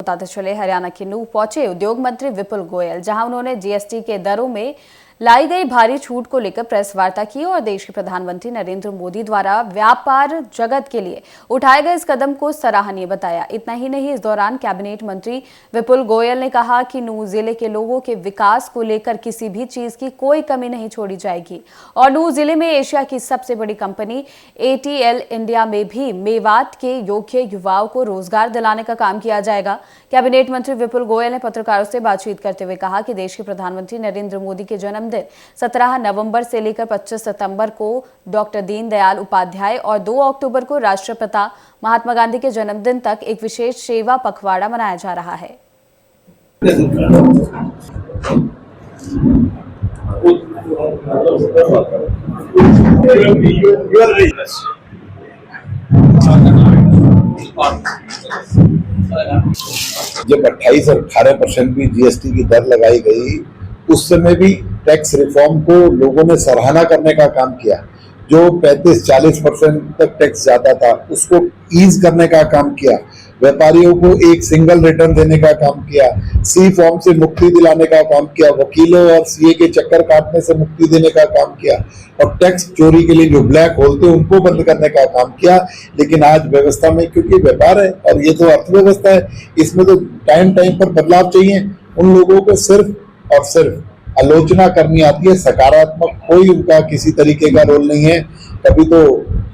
बताते चले हरियाणा के नूह पहुंचे उद्योग मंत्री विपुल गोयल, जहां उन्होंने जीएसटी के दरों में लाई गई भारी छूट को लेकर प्रेस वार्ता की और देश के प्रधानमंत्री नरेंद्र मोदी द्वारा व्यापार जगत के लिए उठाए गए इस कदम को सराहनीय बताया। इतना ही नहीं, इस दौरान कैबिनेट मंत्री विपुल गोयल ने कहा कि नूह जिले के लोगों के विकास को लेकर किसी भी चीज की कोई कमी नहीं छोड़ी जाएगी और नूह जिले में एशिया की सबसे बड़ी कंपनी ATL इंडिया में भी मेवात के योग्य युवाओं को रोजगार दिलाने का काम किया जाएगा। कैबिनेट मंत्री विपुल गोयल ने पत्रकारों से बातचीत करते हुए कहा कि देश के प्रधानमंत्री नरेंद्र मोदी के जन्मदिन 17 नवंबर से लेकर 25 सितंबर को डॉक्टर दीनदयाल उपाध्याय और 2 अक्टूबर को राष्ट्रपिता महात्मा गांधी के जन्मदिन तक एक विशेष सेवा पखवाड़ा मनाया जा रहा है। जब 28 और 18% की जीएसटी की दर लगाई गई, उस समय भी टैक्स रिफॉर्म को लोगों ने सराहना करने का काम किया। जो 35-40% तक टैक्स जाता था उसको ईज करने का काम किया। व्यापारियों को एक सिंगल रिटर्न देने का काम किया। सी फॉर्म से मुक्ति दिलाने का काम किया। वकीलों और सीए के चक्कर काटने से मुक्ति देने का काम किया और टैक्स चोरी के लिए जो ब्लैक होल थे उनको बंद करने का काम किया। लेकिन आज व्यवस्था में, क्योंकि व्यापार है और ये तो अर्थव्यवस्था है, इसमें तो टाइम पर बदलाव चाहिए। उन लोगों को सिर्फ और सिर्फ आलोचना करनी आती है, सकारात्मक कोई उनका किसी तरीके का रोल नहीं है। कभी तो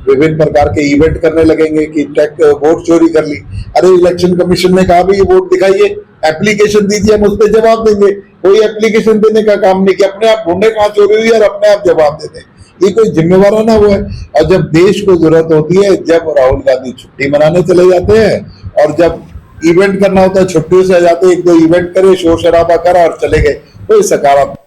विभिन्न प्रकार के इवेंट करने लगेंगे कि वोट चोरी कर ली। अरे इलेक्शन कमीशन ने कहा भाई ये वोट दिखाइए, एप्लीकेशन दीजिए, हम उस पर जवाब देंगे। कोई एप्लीकेशन देने का काम नहीं किया, अपने आप ढूंढे कहाँ चोरी हुई और अपने आप जवाब दे दें। ये कोई जिम्मेवाराना हुआ है। और जब देश को जरूरत होती है, जब राहुल गांधी छुट्टी मनाने चले जाते हैं और जब इवेंट करना होता है छुट्टियों से आ जाते, 1-2 इवेंट करे, शोर शराबा करा और चले गए। कोई सकारात्मक